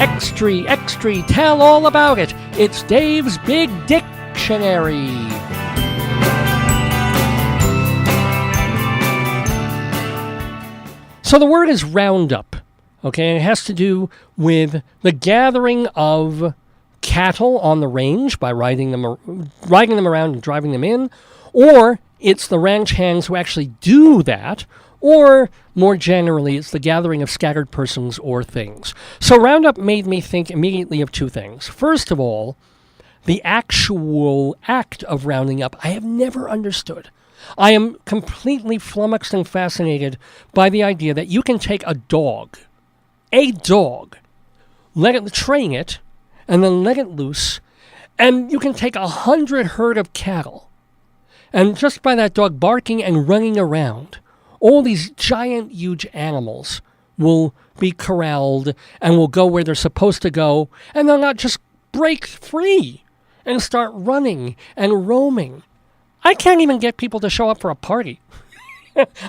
Extra, tell all about it. It's Dave's Big Dictionary. So the word is roundup, okay? It has to do with the gathering of cattle on the range by riding them around and driving them in, or it's the ranch hands who actually do that, or more generally, it's the gathering of scattered persons or things. So roundup made me think immediately of two things. First of all, the actual act of rounding up, I have never understood. I am completely flummoxed and fascinated by the idea that you can take a dog, train it, and then let it loose, and you can take 100 herd of cattle. And just by that dog barking and running around, all these giant, huge animals will be corralled and will go where they're supposed to go, and they'll not just break free and start running and roaming. I can't even get people to show up for a party.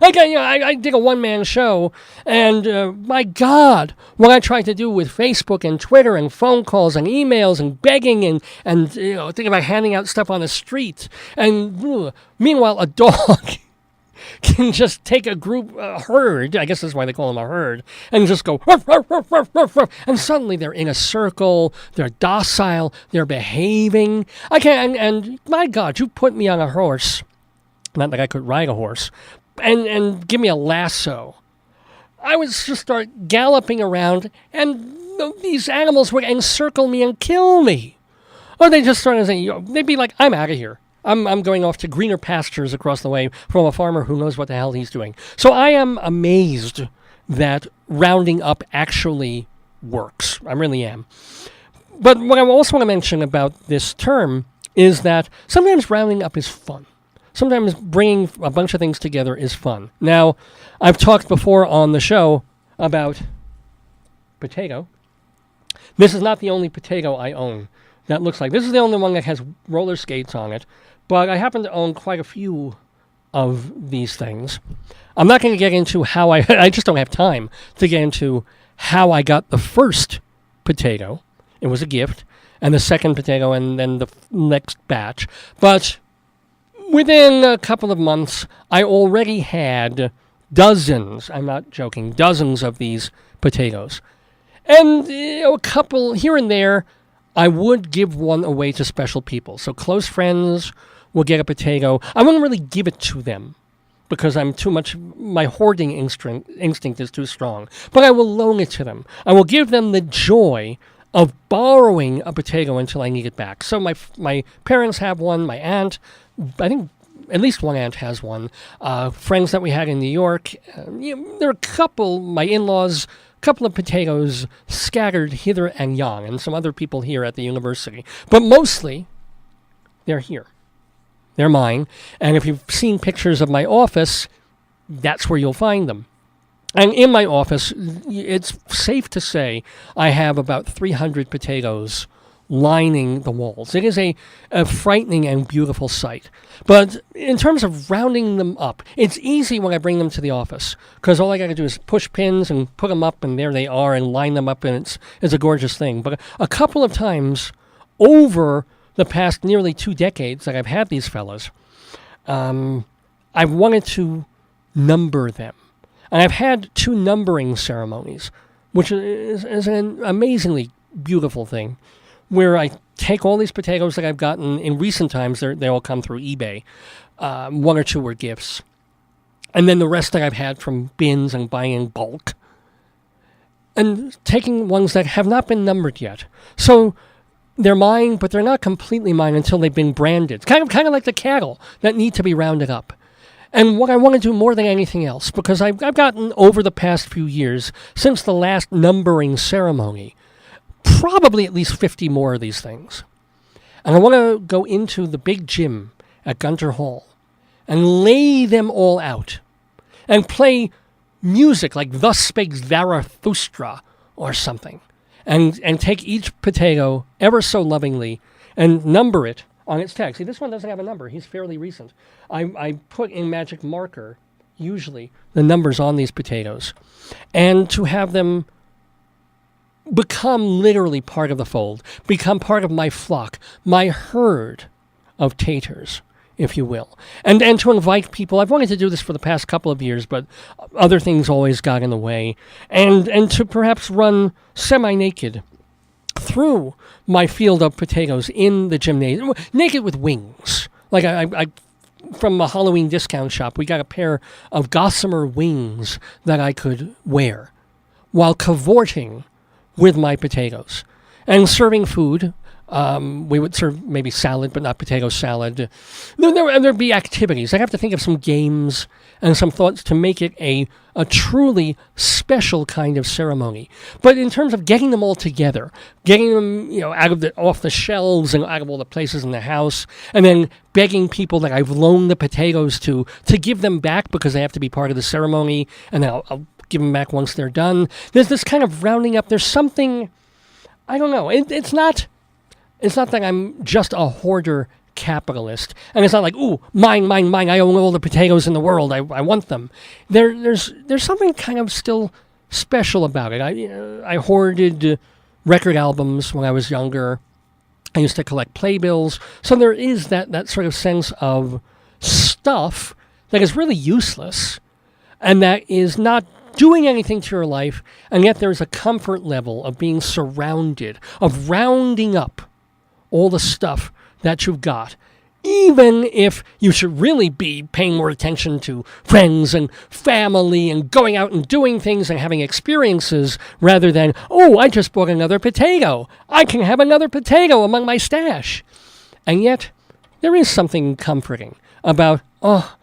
I did a one-man show, and my God, what I tried to do with Facebook and Twitter and phone calls and emails and begging and thinking about handing out stuff on the street. And meanwhile, a dog can just take a herd, I guess that's why they call them a herd, and just go, ruff, ruff, ruff, ruff, ruff, ruff, and suddenly they're in a circle, they're docile, they're behaving. And my God, you put me on a horse, not that I could ride a horse, and give me a lasso. I would just start galloping around, and these animals would encircle me and kill me. Or they just started saying, they'd be like, I'm out of here. I'm going off to greener pastures across the way from a farmer who knows what the hell he's doing. So I am amazed that rounding up actually works. I really am. But what I also want to mention about this term is that sometimes rounding up is fun. Sometimes bringing a bunch of things together is fun. Now, I've talked before on the show about potato. This is not the only potato I own that looks like. This is the only one that has roller skates on it. But I happen to own quite a few of these things. I'm not going to get into how I just don't have time to get into how I got the first potato. It was a gift. And the second potato and then the next batch. But within a couple of months, I already had dozens, I'm not joking, dozens of these potatoes. And a couple here and there, I would give one away to special people. So close friends will get a potato. I wouldn't really give it to them because my hoarding instinct is too strong. But I will loan it to them. I will give them the joy of borrowing a potato until I need it back. So my parents have one, my aunt, I think at least one aunt has one, friends that we had in New York. There are a couple, my in-laws, couple of potatoes scattered hither and yon, and some other people here at the university. But mostly, they're here. They're mine. And if you've seen pictures of my office, that's where you'll find them. And in my office, it's safe to say I have about 300 potatoes lining the walls. It is a frightening and beautiful sight. But in terms of rounding them up, it's easy when I bring them to the office, because all I got to do is push pins and put them up, and there they are, and line them up, and it's a gorgeous thing. But a couple of times over the past nearly 2 decades that I've had these fellas, I've wanted to number them. And I've had 2 numbering ceremonies, which is an amazingly beautiful thing, where I take all these potatoes that I've gotten in recent times, they all come through eBay. 1 or 2 were gifts. And then the rest that I've had from bins and buying in bulk. And taking ones that have not been numbered yet. So they're mine, but they're not completely mine until they've been branded. Kind of like the cattle that need to be rounded up. And what I want to do more than anything else, because I've gotten over the past few years, since the last numbering ceremony, probably at least 50 more of these things. And I want to go into the big gym at Gunter Hall and lay them all out and play music like Thus Spake Zarathustra or something, and take each potato ever so lovingly and number it on its tag. See, this one doesn't have a number. He's fairly recent. I put in magic marker, usually, the numbers on these potatoes. And to have them become literally part of the fold, become part of my flock, my herd of taters, if you will. And to invite people. I've wanted to do this for the past couple of years, but other things always got in the way. And to perhaps run semi-naked through my field of potatoes in the gymnasium, naked with wings. Like I from a Halloween discount shop, we got a pair of gossamer wings that I could wear while cavorting with my potatoes and serving food. We would serve maybe salad, but not potato salad. There'd be activities. I'd have to think of some games and some thoughts to make it a truly special kind of ceremony. But in terms of getting them all together, getting them, off the shelves and out of all the places in the house, and then begging people that I've loaned the potatoes to give them back because they have to be part of the ceremony, and then I'll give them back once they're done. There's this kind of rounding up. There's something, I don't know. It's not that I'm just a hoarder capitalist, and it's not like, ooh, mine, I own all the potatoes in the world, I want them. There's something kind of still special about it. I hoarded record albums when I was younger. I used to collect playbills. So there is that sort of sense of stuff that is really useless and that is not doing anything to your life, and yet there's a comfort level of being surrounded, of rounding up all the stuff that you've got, even if you should really be paying more attention to friends and family and going out and doing things and having experiences rather than, oh, I just bought another potato. I can have another potato among my stash. And yet, there is something comforting about, oh,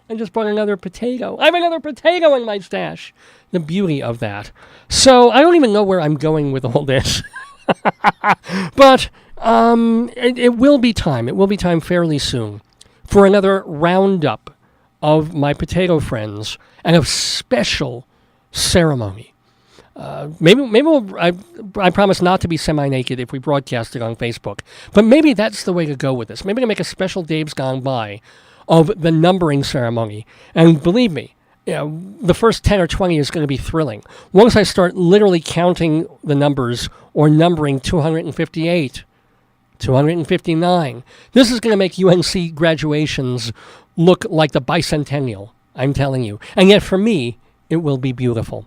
I just bought another potato. I have another potato in my stash. The beauty of that. So I don't even know where I'm going with all this. But it will be time. It will be time fairly soon for another roundup of my potato friends and a special ceremony. Maybe I promise not to be semi-naked if we broadcast it on Facebook. But maybe that's the way to go with this. Maybe to make a special Dave's Gone By of the numbering ceremony. And believe me, the first 10 or 20 is going to be thrilling. Once I start literally counting the numbers or numbering 258, 259, this is going to make UNC graduations look like the bicentennial, I'm telling you. And yet for me, it will be beautiful.